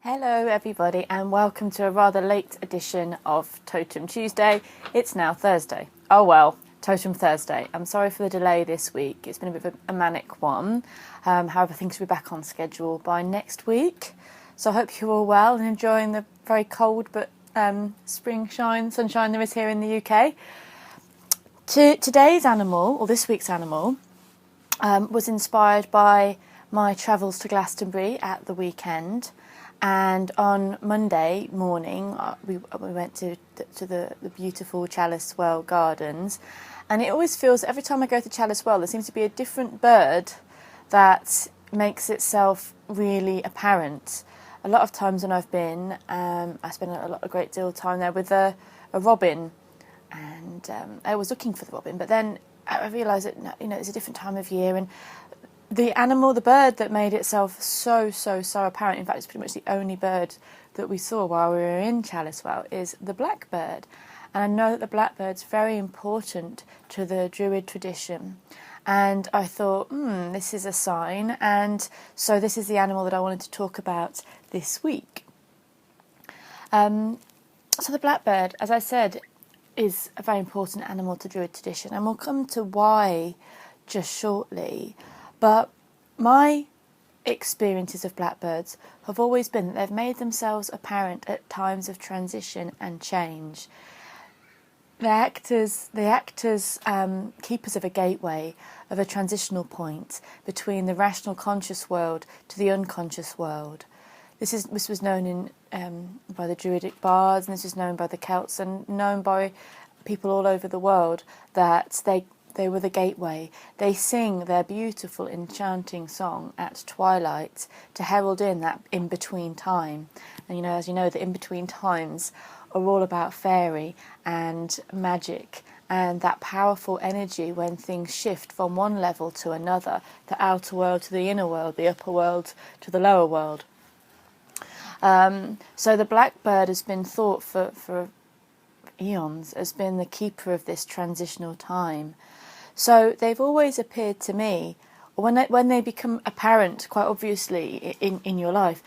Hello everybody and welcome to a rather late edition of Totem Tuesday. It's now Thursday. Oh well, Totem Thursday. I'm sorry for the delay this week. It's been a bit of a manic one. However, things will be back on schedule by next week. So I hope you're all well and enjoying the very cold but sunshine there is here in the UK. Today's animal, or this week's animal, was inspired by my travels to Glastonbury at the weekend. And on Monday morning, we went to the beautiful Chalice Well gardens. And it always feels, every time I go to Chalice Well, there seems to be a different bird that makes itself really apparent. A lot of times when I've been, I spent a great deal of time there with a robin. And I was looking for the robin, but then I realised that, it's a different time of year. And the bird that made itself so apparent, in fact, it's pretty much the only bird that we saw while we were in Chalice Well, is the blackbird. And I know that the blackbird's very important to the Druid tradition. And I thought, this is a sign. And so this is the animal that I wanted to talk about this week. So the blackbird, as I said, is a very important animal to Druid tradition. And we'll come to why just shortly. But my experiences of blackbirds have always been that they've made themselves apparent at times of transition and change. They act as keepers of a gateway, of a transitional point between the rational conscious world to the unconscious world. This was known by the Druidic bards, and this is known by the Celts, and known by people all over the world, that they were the gateway. They sing their beautiful, enchanting song at twilight to herald in that in-between time. And as you know, the in-between times are all about fairy and magic and that powerful energy when things shift from one level to another, the outer world to the inner world, the upper world to the lower world. So the blackbird has been thought for eons as being the keeper of this transitional time. So they've always appeared to me, when they become apparent quite obviously in your life,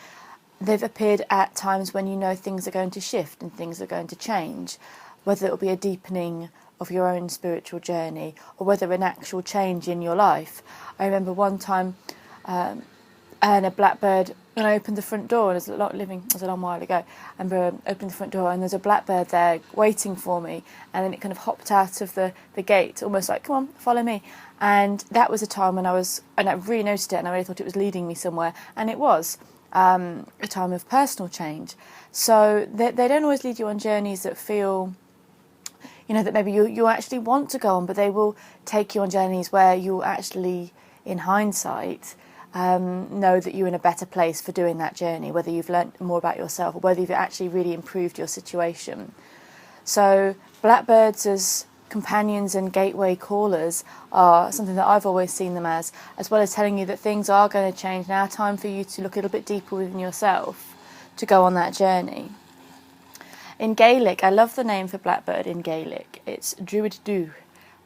they've appeared at times when things are going to shift and things are going to change, whether it will be a deepening of your own spiritual journey or whether an actual change in your life. I remember one time and a blackbird, when I opened the front door, and it was a long while ago, I remember opening the front door and there's a blackbird there waiting for me, and then it kind of hopped out of the gate, almost like, come on, follow me. And that was a time when I really noticed it, and I really thought it was leading me somewhere, and it was a time of personal change. So they don't always lead you on journeys that feel, that maybe you actually want to go on, but they will take you on journeys where you'll actually, in hindsight, know that you're in a better place for doing that journey, whether you've learnt more about yourself or whether you've actually really improved your situation. So blackbirds as companions and gateway callers are something that I've always seen them as well as telling you that things are going to change. Now time for you to look a little bit deeper within yourself to go on that journey. In Gaelic, I love the name for blackbird in Gaelic. It's Druid.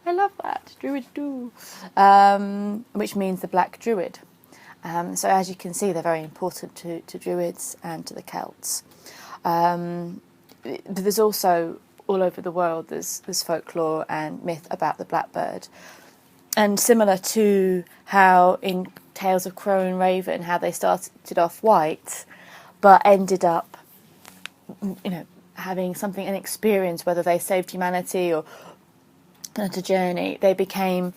I love that, Druid, which means the black druid. So as you can see, they're very important to Druids and to the Celts. But there's also, all over the world, there's folklore and myth about the blackbird. And similar to how in Tales of Crow and Raven, how they started off white, but ended up, having an experience, whether they saved humanity or on a journey, they became...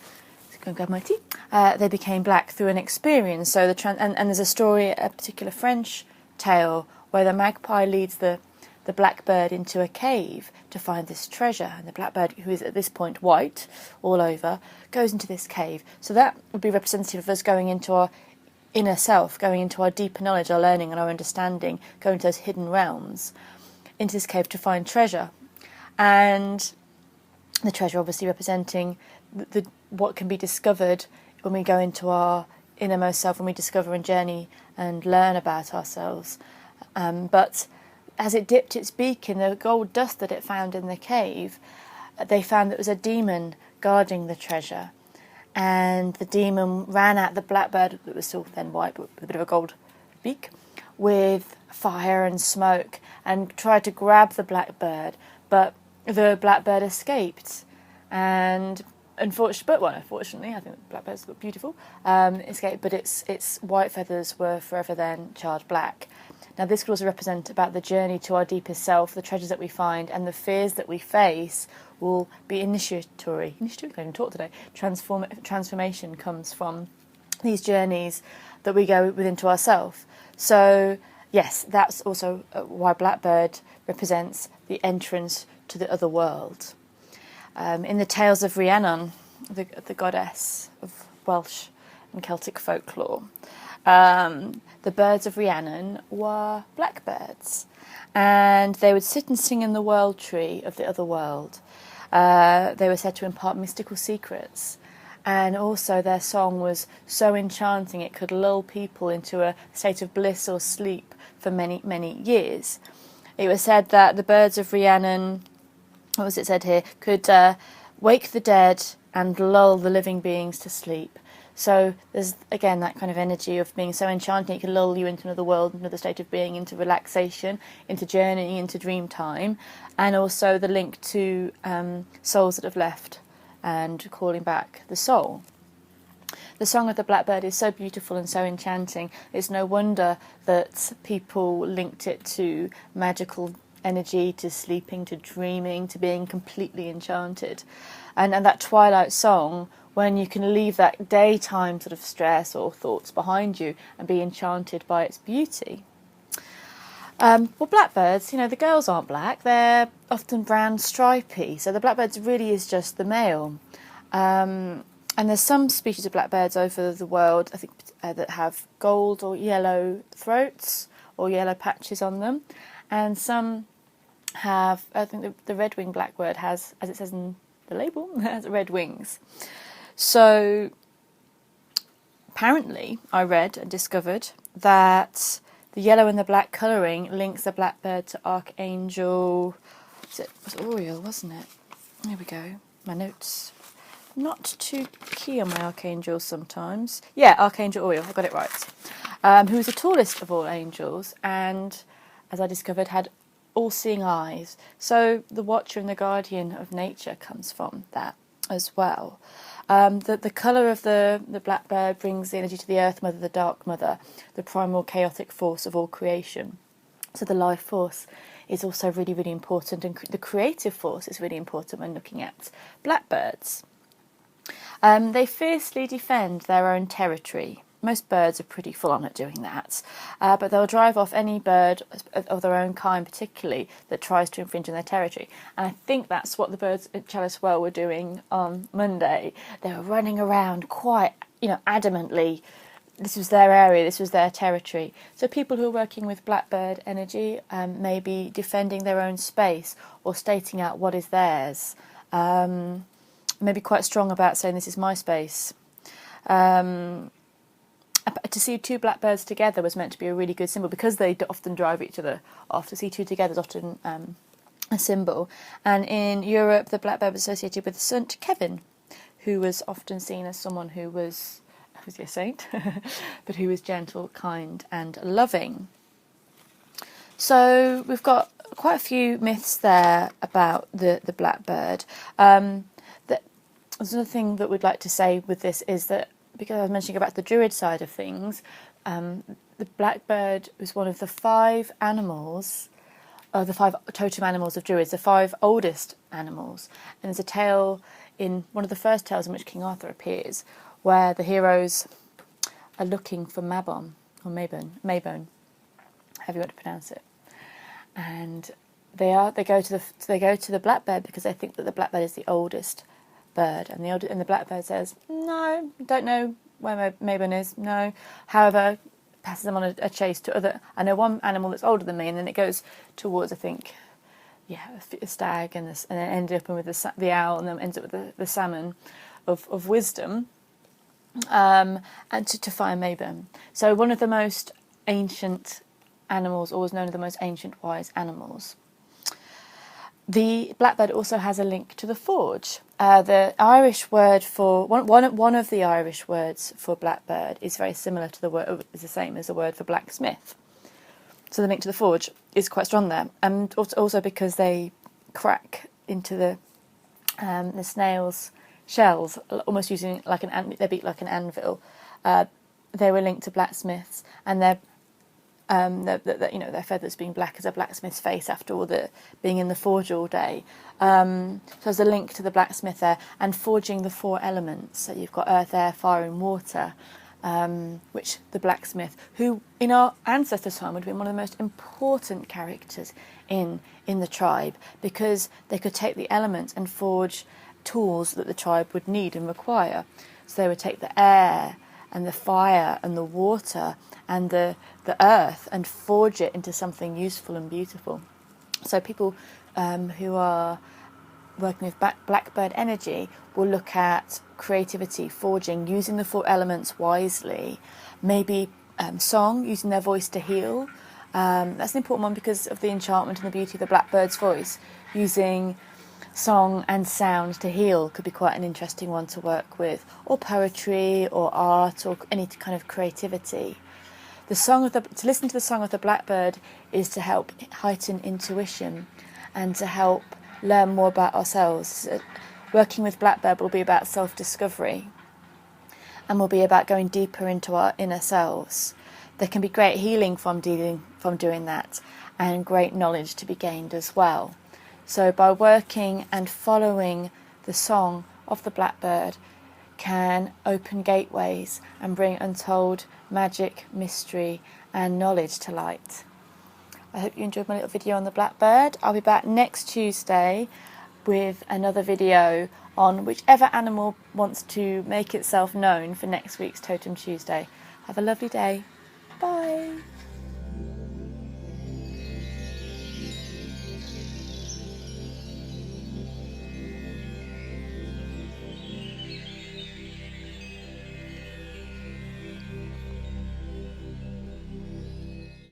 Go and grab my tea. They became black through an experience. So and there's a story, a particular French tale, where the magpie leads the blackbird into a cave to find this treasure, and the blackbird, who is at this point white all over, goes into this cave. So that would be representative of us going into our inner self, going into our deeper knowledge, our learning, and our understanding, going to those hidden realms, into this cave to find treasure, and the treasure obviously representing what can be discovered when we go into our innermost self, when we discover and journey and learn about ourselves. But as it dipped its beak in the gold dust that it found in the cave, they found that it was a demon guarding the treasure. And the demon ran at the blackbird, that was still then white, but with a bit of a gold beak, with fire and smoke and tried to grab the blackbird, but the blackbird escaped. And unfortunately, I think blackbirds look beautiful, escaped, but its white feathers were forever then charred black. Now, this could also represent about the journey to our deepest self, the treasures that we find, and the fears that we face will be initiatory. I can't even talk today. Transformation comes from these journeys that we go within to ourselves. So, yes, that's also why Blackbird represents the entrance to the other world. In the tales of Rhiannon, the goddess of Welsh and Celtic folklore, the birds of Rhiannon were blackbirds, and they would sit and sing in the world tree of the other world. They were said to impart mystical secrets, and also their song was so enchanting it could lull people into a state of bliss or sleep for many, many years. It was said that the birds of Rhiannon, what was it said here, could wake the dead and lull the living beings to sleep. So there's, again, that kind of energy of being so enchanting it can lull you into another world, another state of being, into relaxation, into journeying, into dream time, and also the link to souls that have left and calling back the soul. The song of the blackbird is so beautiful and so enchanting. It's no wonder that people linked it to magical energy, to sleeping, to dreaming, to being completely enchanted. And that twilight song, when you can leave that daytime sort of stress or thoughts behind you and be enchanted by its beauty. Well, blackbirds, the girls aren't black. They're often brown stripy. So the blackbird really is just the male. And there's some species of blackbirds over the world, I think, that have gold or yellow throats or yellow patches on them. And some have, I think the red-winged blackbird has, as it says in the label, has red wings. So apparently I read and discovered that the yellow and the black colouring links the blackbird to Archangel, it was Oriel, wasn't it? There we go, my notes. Not too key on my archangels sometimes. Yeah, Archangel Oriel, I got it right. Who was the tallest of all angels and, as I discovered, had all-seeing eyes. So the watcher and the guardian of nature comes from that as well. The colour of the blackbird brings the energy to the earth mother, the dark mother, the primal chaotic force of all creation. So the life force is also really, really important, and the creative force is really important when looking at blackbirds. They fiercely defend their own territory. Most birds are pretty full on at doing that, but they'll drive off any bird of their own kind, particularly, that tries to infringe on their territory. And I think that's what the birds at Chalice Well were doing on Monday. They were running around quite, adamantly. This was their area, this was their territory. So people who are working with blackbird energy may be defending their own space or stating out what is theirs. Maybe quite strong about saying this is my space. To see two blackbirds together was meant to be a really good symbol because they often drive each other off. To see two together is often a symbol. And in Europe, the blackbird was associated with St. Kevin, who was often seen as someone who was a saint, but who was gentle, kind, and loving. So we've got quite a few myths there about the blackbird. There's another thing that we'd like to say with this is that, because I was mentioning about the Druid side of things, the blackbird was one of the 5 animals, the 5 totem animals of Druids, the 5 oldest animals. And there's a tale in one of the first tales in which King Arthur appears, where the heroes are looking for Mabon, or Mabon, however you want to pronounce it. And they go to the blackbird because they think that the blackbird is the oldest bird, and the blackbird says, "No, don't know where Mabon is. No." However, passes them on a chase to other. I know one animal that's older than me, and then it goes towards, I think, a stag, and then ended up with the owl, and then ends up with the salmon of wisdom, and to find Mabon. So one of the most ancient animals, always known as the most ancient wise animals. The blackbird also has a link to the forge. The Irish word for one of the Irish words for blackbird is very similar to the word, is the same as the word for blacksmith. So the link to the forge is quite strong there, and also because they crack into the snail's shells, almost using like they beat like an anvil. They were linked to blacksmiths, and their feathers being black as a blacksmith's face after all the being in the forge all day. So there's a link to the blacksmith there, and forging the 4 elements. So you've got earth, air, fire, and water. Which the blacksmith, who in our ancestors' time would have been one of the most important characters in the tribe, because they could take the elements and forge tools that the tribe would need and require. So they would take the air and the fire and the water and the earth and forge it into something useful and beautiful. So people who are working with Blackbird energy will look at creativity, forging, using the 4 elements wisely, maybe song, using their voice to heal. That's an important one because of the enchantment and the beauty of the Blackbird's voice. Using song and sound to heal could be quite an interesting one to work with, or poetry or art or any kind of creativity. To listen to the song of the Blackbird is to help heighten intuition and to help learn more about ourselves. Working with Blackbird will be about self-discovery and will be about going deeper into our inner selves. There can be great healing from doing that, and great knowledge to be gained as well. So by working and following the song of the Blackbird can open gateways and bring untold magic, mystery and knowledge to light. I hope you enjoyed my little video on the Blackbird. I'll be back next Tuesday with another video on whichever animal wants to make itself known for next week's Totem Tuesday. Have a lovely day.